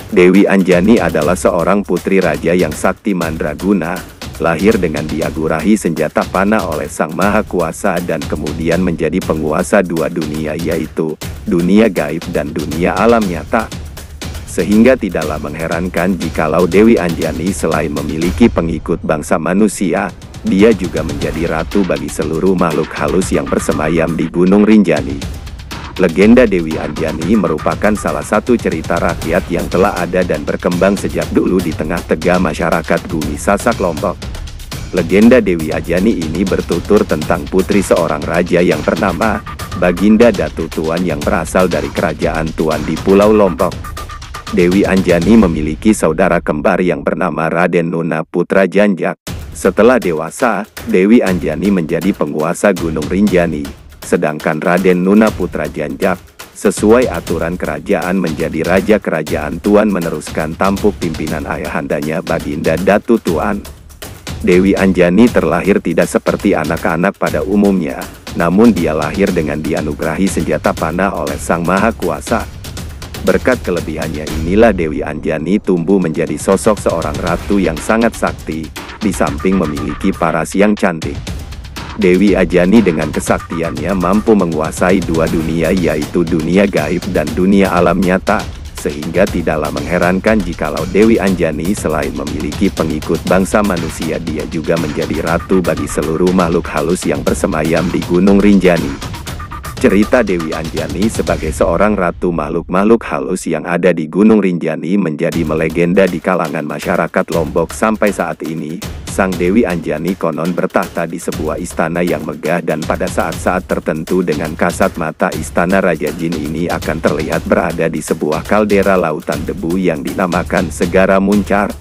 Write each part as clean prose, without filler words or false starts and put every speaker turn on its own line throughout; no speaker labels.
Dewi Anjani adalah seorang putri raja yang sakti mandraguna, lahir dengan diagurahi senjata panah oleh Sang Maha Kuasa dan kemudian menjadi penguasa dua dunia, yaitu dunia gaib dan dunia alam nyata. Sehingga tidaklah mengherankan jikalau Dewi Anjani selain memiliki pengikut bangsa manusia, dia juga menjadi ratu bagi seluruh makhluk halus yang bersemayam di Gunung Rinjani. Legenda Dewi Anjani merupakan salah satu cerita rakyat yang telah ada dan berkembang sejak dulu di tengah-tengah masyarakat Bumi Sasak Lombok. Legenda Dewi Anjani ini bertutur tentang putri seorang raja yang bernama Baginda Datu Tuan yang berasal dari kerajaan Tuan di Pulau Lombok. Dewi Anjani memiliki saudara kembar yang bernama Raden Nuna Putra Janjak. Setelah dewasa, Dewi Anjani menjadi penguasa Gunung Rinjani. Sedangkan Raden Nuna Putra Janjak, sesuai aturan kerajaan menjadi raja kerajaan Tuan meneruskan tampuk pimpinan ayahandanya Baginda Datu Tuan. Dewi Anjani terlahir tidak seperti anak-anak pada umumnya, namun dia lahir dengan dianugerahi senjata panah oleh Sang Maha Kuasa. Berkat kelebihannya inilah Dewi Anjani tumbuh menjadi sosok seorang ratu yang sangat sakti, di samping memiliki paras yang cantik. Dewi Anjani dengan kesaktiannya mampu menguasai dua dunia, yaitu dunia gaib dan dunia alam nyata, sehingga tidaklah mengherankan jikalau Dewi Anjani selain memiliki pengikut bangsa manusia, dia juga menjadi ratu bagi seluruh makhluk halus yang bersemayam di Gunung Rinjani. Cerita Dewi Anjani sebagai seorang ratu makhluk-makhluk halus yang ada di Gunung Rinjani menjadi melegenda di kalangan masyarakat Lombok sampai saat ini. Sang Dewi Anjani konon bertahta di sebuah istana yang megah, dan pada saat-saat tertentu dengan kasat mata istana Raja Jin ini akan terlihat berada di sebuah kaldera lautan debu yang dinamakan Segara Muncar.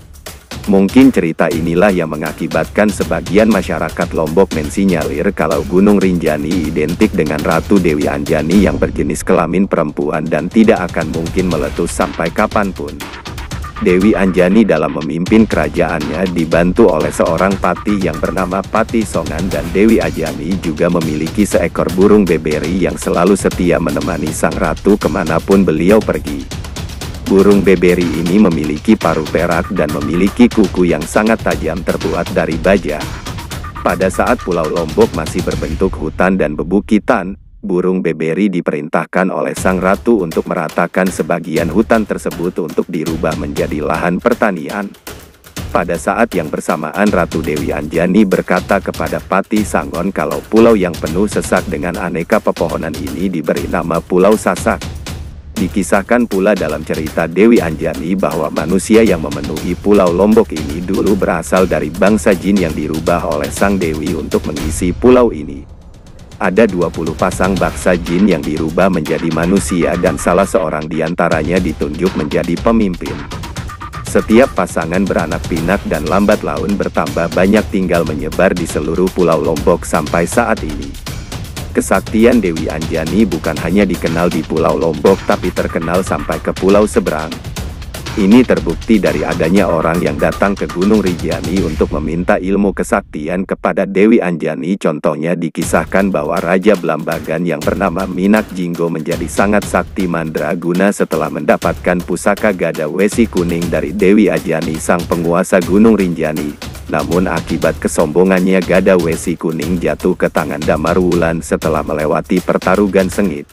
Mungkin cerita inilah yang mengakibatkan sebagian masyarakat Lombok mensinyalir kalau Gunung Rinjani identik dengan Ratu Dewi Anjani yang berjenis kelamin perempuan dan tidak akan mungkin meletus sampai kapanpun. Dewi Anjani dalam memimpin kerajaannya dibantu oleh seorang patih yang bernama Patih Songan, dan Dewi Anjani juga memiliki seekor burung beberi yang selalu setia menemani sang ratu kemanapun beliau pergi. Burung beberi ini memiliki paruh perak dan memiliki kuku yang sangat tajam terbuat dari baja. Pada saat Pulau Lombok masih berbentuk hutan dan bebukitan, burung beberi diperintahkan oleh sang ratu untuk meratakan sebagian hutan tersebut untuk dirubah menjadi lahan pertanian. Pada saat yang bersamaan Ratu Dewi Anjani berkata kepada Patih Songan kalau pulau yang penuh sesak dengan aneka pepohonan ini diberi nama Pulau Sasak. Dikisahkan pula dalam cerita Dewi Anjani bahwa manusia yang memenuhi Pulau Lombok ini dulu berasal dari bangsa jin yang dirubah oleh sang Dewi untuk mengisi pulau ini. Ada 20 pasang bangsa jin yang dirubah menjadi manusia dan salah seorang diantaranya ditunjuk menjadi pemimpin. Setiap pasangan beranak pinak dan lambat laun bertambah banyak tinggal menyebar di seluruh Pulau Lombok sampai saat ini. Kesaktian Dewi Anjani bukan hanya dikenal di Pulau Lombok tapi terkenal sampai ke pulau seberang. Ini terbukti dari adanya orang yang datang ke Gunung Rinjani untuk meminta ilmu kesaktian kepada Dewi Anjani. Contohnya dikisahkan bahwa Raja Blambagan yang bernama Minak Jinggo menjadi sangat sakti mandraguna setelah mendapatkan pusaka gada wesi kuning dari Dewi Anjani sang penguasa Gunung Rinjani. Namun akibat kesombongannya gada wesi kuning jatuh ke tangan Damarwulan setelah melewati pertarungan sengit.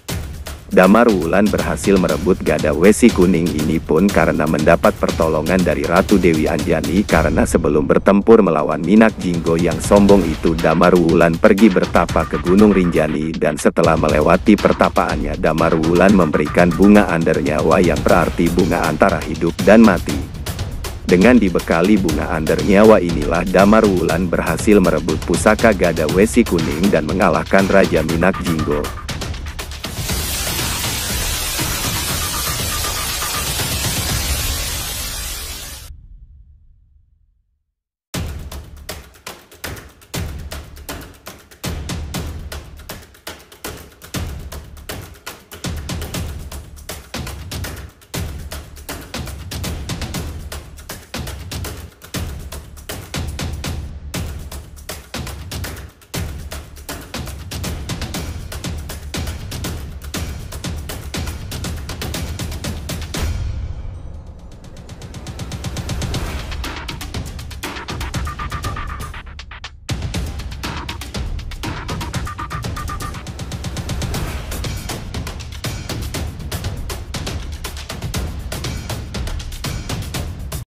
Damarwulan berhasil merebut gada wesi kuning ini pun karena mendapat pertolongan dari Ratu Dewi Anjani, karena sebelum bertempur melawan Minak Jinggo yang sombong itu Damarwulan pergi bertapa ke Gunung Rinjani, dan setelah melewati pertapaannya Damarwulan memberikan bunga Ander Nyawa yang berarti bunga antara hidup dan mati. Dengan dibekali bunga Ander Nyawa inilah Damarwulan berhasil merebut pusaka gada wesi kuning dan mengalahkan Raja Minak Jinggo.